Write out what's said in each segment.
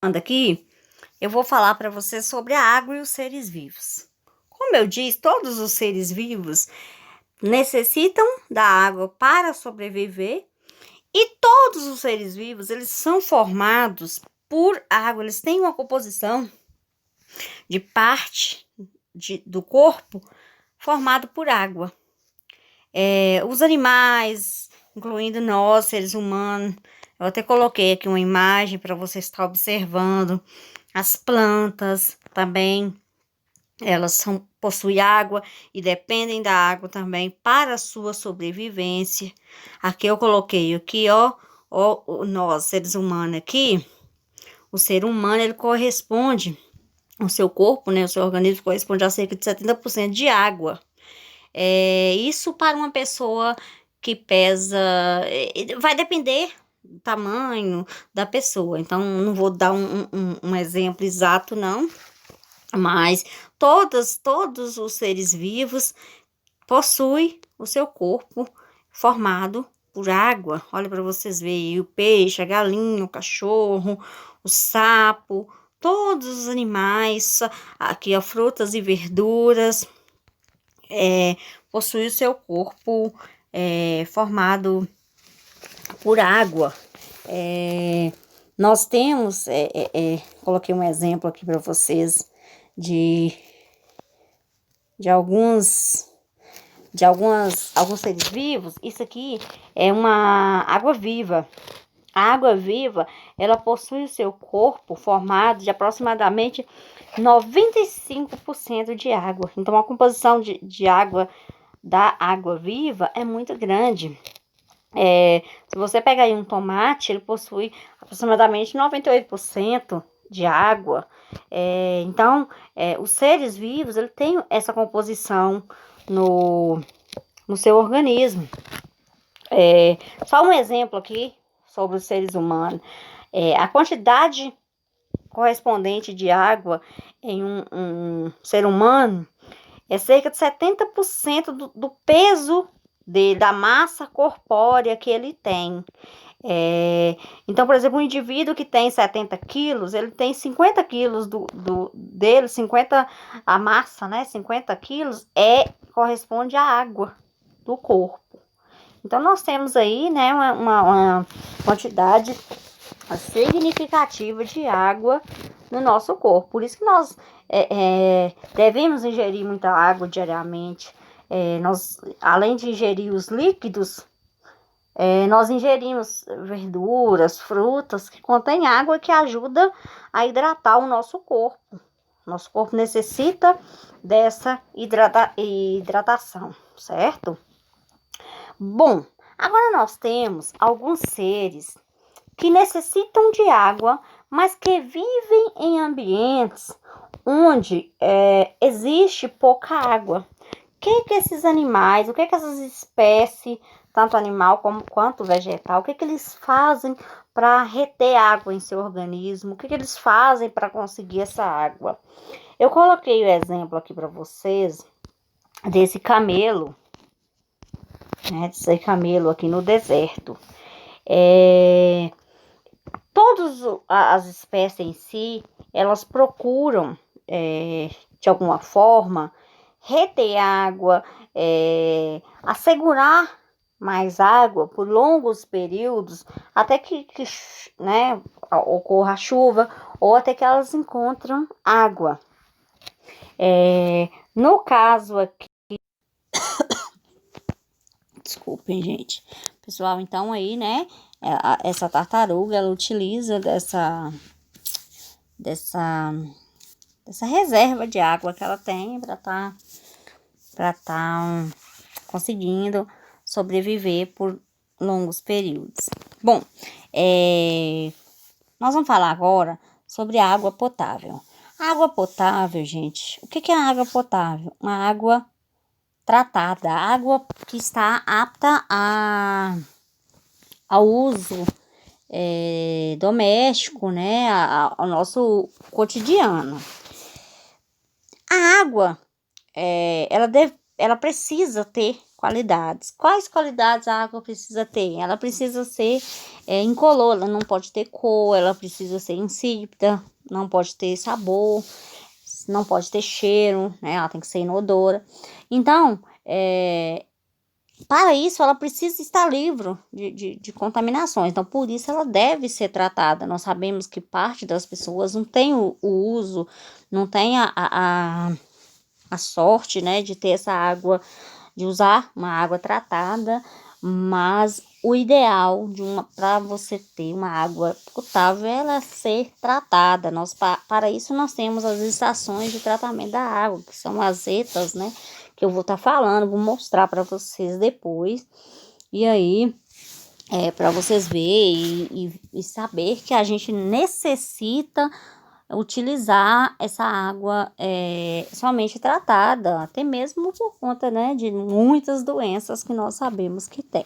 anda aqui, eu vou falar para você sobre a água e os seres vivos. Como eu disse, todos os seres vivos necessitam da água para sobreviver e todos os seres vivos, eles são formados por água, eles têm uma composição de parte do corpo formado por água. Os animais, incluindo nós, seres humanos, eu até coloquei aqui uma imagem para você estar observando. As plantas também, elas possuem água e dependem da água também para a sua sobrevivência. Aqui eu coloquei aqui, nós, seres humanos aqui, o ser humano, ele corresponde, o seu corpo, né, o seu organismo corresponde a cerca de 70% de água. Isso para uma pessoa que pesa, vai depender do tamanho da pessoa, então não vou dar um exemplo exato não, mas todos os seres vivos possuem o seu corpo formado por água. Olha para vocês verem, o peixe, a galinha, o cachorro, o sapo, todos os animais, aqui frutas e verduras, possui o seu corpo formado por água. Nós temos, coloquei um exemplo aqui para vocês de alguns seres vivos. Isso aqui é uma água viva. A água viva, ela possui o seu corpo formado de aproximadamente 95% de água. Então, a composição de água da água viva é muito grande. Se você pegar aí um tomate, ele possui aproximadamente 98% de água. Então, os seres vivos, ele tem essa composição no seu organismo. Só um exemplo aqui sobre os seres humanos. A quantidade correspondente de água em um ser humano é cerca de 70% do peso da massa corpórea que ele tem. Então, por exemplo, um indivíduo que tem 70 quilos, ele tem 50 quilos dele, 50, a massa, né? 50 quilos corresponde à água do corpo. Então, nós temos aí, né, uma quantidade significativa de água no nosso corpo. Por isso que nós devemos ingerir muita água diariamente. Nós, além de ingerir os líquidos, nós ingerimos verduras, frutas que contêm água, que ajuda a hidratar o nosso corpo. Nosso corpo necessita dessa hidratação, certo? Bom, agora nós temos alguns seres que necessitam de água, mas que vivem em ambientes onde existe pouca água. O que esses animais, o que essas espécies, tanto animal quanto vegetal, o que eles fazem para reter água em seu organismo? O que eles fazem para conseguir essa água? Eu coloquei o exemplo aqui para vocês desse camelo, né? Desse camelo aqui no deserto. Todas as espécies em si, elas procuram, de alguma forma, reter água, assegurar mais água por longos períodos, até que né, ocorra a chuva, ou até que elas encontram água. No caso aqui... Desculpem, gente. Pessoal, então aí, né, essa tartaruga, ela utiliza dessa reserva de água que ela tem para tá conseguindo sobreviver por longos períodos. Bom, nós vamos falar agora sobre a água potável. A água potável, gente, o que é a água potável? Uma água tratada, água que está apta ao uso doméstico, né, ao nosso cotidiano. A água, ela ela precisa ter qualidades. Quais qualidades a água precisa ter? Ela precisa ser incolor, ela não pode ter cor, ela precisa ser insípida, não pode ter sabor, não pode ter cheiro, né? Ela tem que ser inodora. Então, para isso, ela precisa estar livre de contaminações. Então, por isso, ela deve ser tratada. Nós sabemos que parte das pessoas não tem o uso, não tem a sorte, né, de ter essa água, de usar uma água tratada, mas o ideal para você ter uma água potável é ela ser tratada. Para isso, nós temos as estações de tratamento da água, que são as ETAs, né, que eu vou estar falando, vou mostrar para vocês depois. E aí, para vocês verem e saber que a gente necessita utilizar essa água somente tratada, até mesmo por conta, né, de muitas doenças que nós sabemos que tem.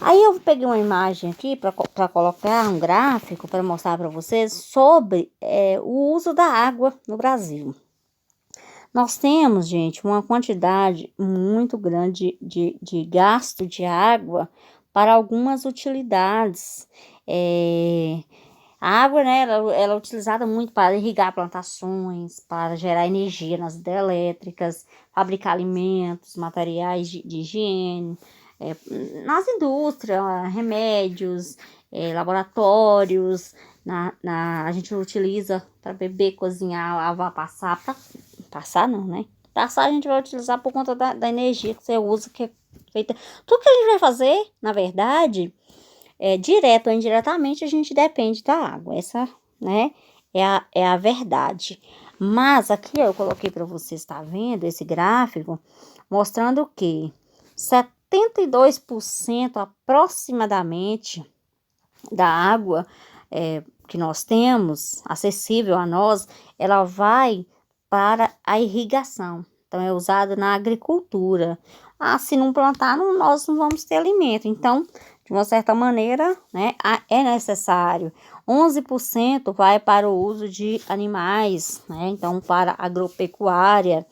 Aí eu peguei uma imagem aqui para colocar um gráfico para mostrar para vocês sobre o uso da água no Brasil. Nós temos, gente, uma quantidade muito grande de gasto de água para algumas utilidades. A água, né, ela é utilizada muito para irrigar plantações, para gerar energia nas hidrelétricas, fabricar alimentos, materiais de higiene, nas indústrias, remédios, laboratórios, a gente utiliza para beber, cozinhar, lavar, passar, passar não, né? Passar a gente vai utilizar por conta da energia que você usa, que é feita. Tudo que a gente vai fazer, na verdade, direto ou indiretamente, a gente depende da água. Essa, né, é a verdade. Mas aqui eu coloquei para você estar vendo esse gráfico, mostrando que 72% aproximadamente da água que nós temos, acessível a nós, ela vai para a irrigação. Então, é usada na agricultura. Se não plantar, nós não vamos ter alimento. Então, de uma certa maneira, né, é necessário. 11% vai para o uso de animais, né? Então, para agropecuária.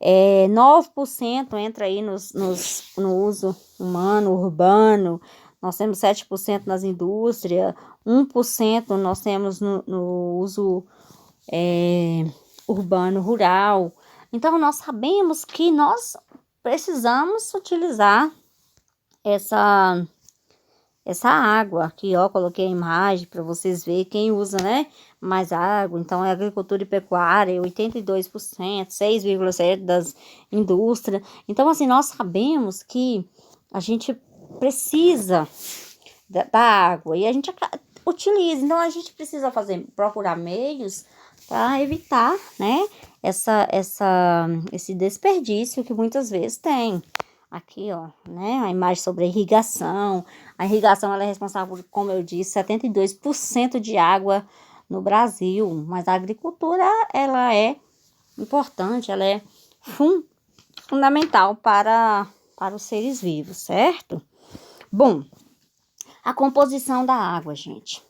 9% entra aí no uso humano, urbano. Nós temos 7% nas indústrias, 1% nós temos no uso urbano, rural. Então, nós sabemos que nós precisamos utilizar essa água. Aqui, ó, coloquei a imagem para vocês verem quem usa, né, mais água. Então, é agricultura e pecuária, 82%, 6,7% das indústrias. Então, assim, nós sabemos que a gente precisa da água e a gente utiliza. Então, a gente precisa procurar meios para evitar, né, esse desperdício que muitas vezes tem. Aqui, ó, né, a imagem sobre a irrigação. A irrigação, ela é responsável por, como eu disse, 72% de água no Brasil. Mas a agricultura, ela é importante, ela é fundamental para os seres vivos, certo? Bom, a composição da água, gente.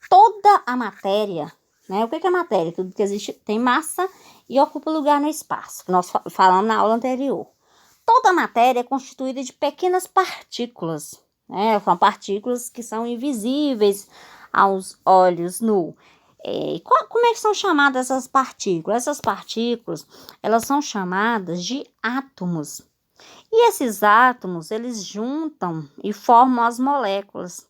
Toda a matéria, né? O que é matéria? Tudo que existe tem massa e ocupa lugar no espaço, que nós falamos na aula anterior. Toda a matéria é constituída de pequenas partículas, né? São partículas que são invisíveis aos olhos nus. Como é que são chamadas essas partículas? Essas partículas, elas são chamadas de átomos. E esses átomos, eles juntam e formam as moléculas.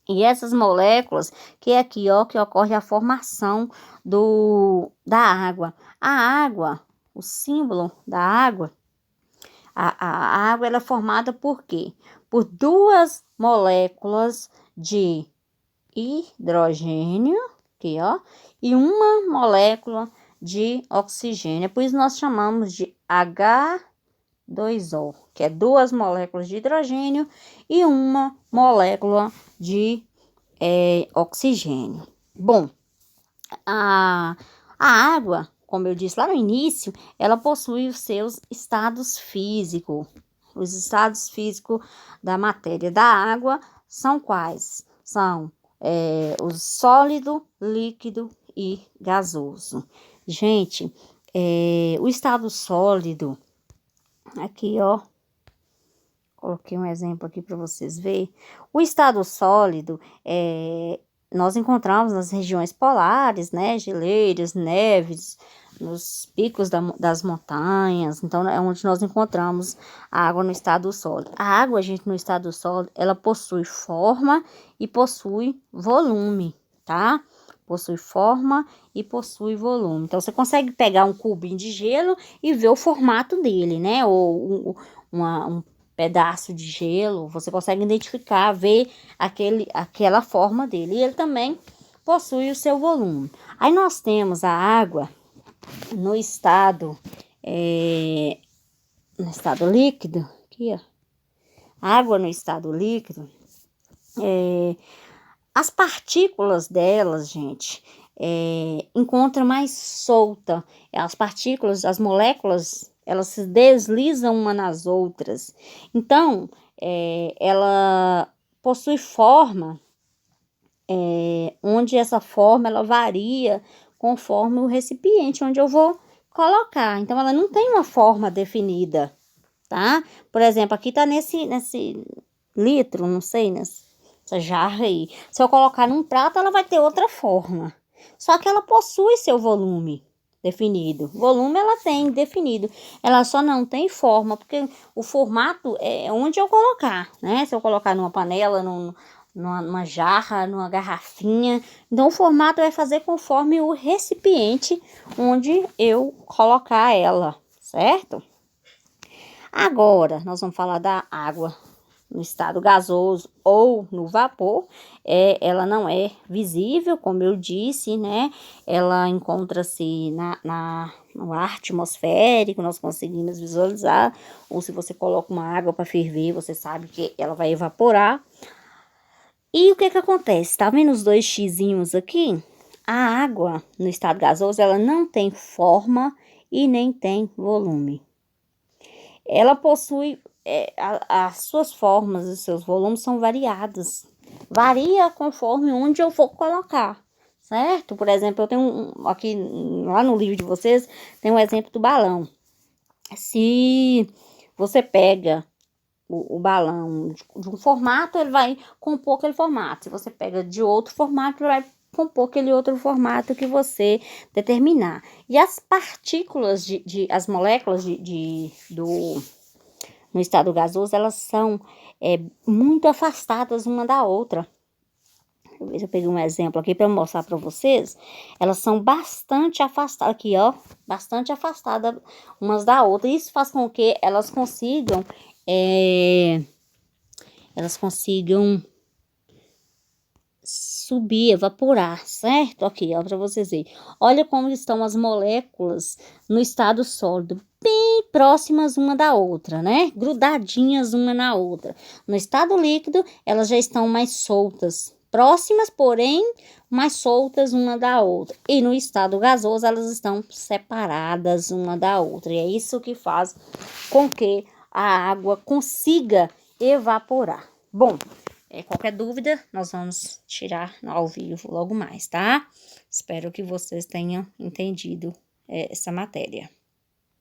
E essas moléculas, que é aqui, ó, que ocorre a formação da água. A água, o símbolo da água, a água ela é formada por quê? Por duas moléculas de hidrogênio, aqui, ó, e uma molécula de oxigênio. Por isso nós chamamos de H2O, que é duas moléculas de hidrogênio e uma molécula de oxigênio. Bom, a água, como eu disse lá no início, ela possui os seus estados físicos. Os estados físicos da matéria da água são quais? São o sólido, líquido e gasoso. Gente, o estado sólido, aqui, ó, coloquei um exemplo aqui para vocês verem. O estado sólido, nós encontramos nas regiões polares, né, geleiras, neves, nos picos das montanhas. Então, é onde nós encontramos a água no estado sólido. A água, gente, no estado sólido, ela possui forma e possui volume, tá? Possui forma e possui volume. Então, você consegue pegar um cubinho de gelo e ver o formato dele, né? Ou um pedaço de gelo, você consegue identificar, ver aquela forma dele. E ele também possui o seu volume. Aí nós temos a água no estado líquido, aqui, ó. Água no estado líquido, as partículas delas, gente, encontra mais solta. As partículas, as moléculas, elas se deslizam uma nas outras. Então, ela possui forma, onde essa forma ela varia conforme o recipiente onde eu vou colocar. Então, ela não tem uma forma definida, tá? Por exemplo, aqui tá nesse litro, não sei, nessa jarra aí. Se eu colocar num prato, ela vai ter outra forma. Só que ela possui seu volume definido. Volume ela tem definido. Ela só não tem forma, porque o formato é onde eu colocar, né? Se eu colocar numa panela, numa jarra, numa garrafinha. Então, o formato vai fazer conforme o recipiente onde eu colocar ela, certo? Agora, nós vamos falar da água no estado gasoso ou no vapor. Ela não é visível, como eu disse, né? Ela encontra-se no ar atmosférico, nós conseguimos visualizar. Ou se você coloca uma água para ferver, você sabe que ela vai evaporar. E o que acontece? Tá vendo os dois xizinhos aqui? A água no estado gasoso, ela não tem forma e nem tem volume. Ela possui, as suas formas e seus volumes são variados. Varia conforme onde eu for colocar, certo? Por exemplo, eu tenho aqui, lá no livro de vocês, tem um exemplo do balão. Se você pega o balão de um formato, ele vai compor aquele formato. Se você pega de outro formato, ele vai compor aquele outro formato que você determinar. E as partículas, as moléculas no estado gasoso, elas são muito afastadas uma da outra. Deixa eu ver se eu peguei um exemplo aqui para mostrar para vocês. Elas são bastante afastadas, aqui ó, bastante afastadas umas da outra. Isso faz com que elas consigam subir, evaporar, certo? Aqui, ó, para vocês verem. Olha como estão as moléculas no estado sólido, bem próximas uma da outra, né? Grudadinhas uma na outra. No estado líquido, elas já estão mais soltas, próximas, porém, mais soltas uma da outra. E no estado gasoso, elas estão separadas uma da outra. E é isso que faz com que a água consiga evaporar. Bom, qualquer dúvida, nós vamos tirar ao vivo logo mais, tá? Espero que vocês tenham entendido essa matéria.